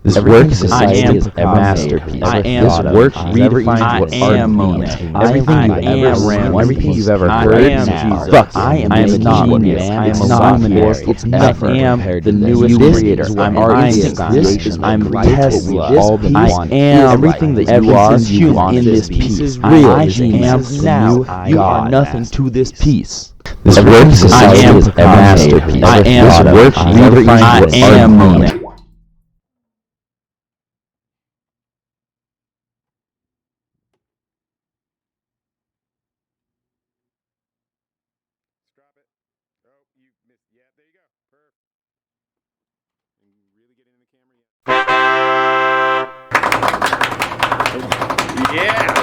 This work society is a masterpiece. This work redefines what art means. Everything you've ever seen, everything you've ever heard, fuck, I am a genius. I am illuminated. It's nothing compared to the newest creator. I'm Einstein. I'm Tesla. I am everything that you are human in this piece is real. I am now. You are nothing to this piece. This work society is a masterpiece. This work redefines what art means. Drop it. Oh, you missed. Yeah, there you go. Perfect. And really get into the camera yet. Yeah.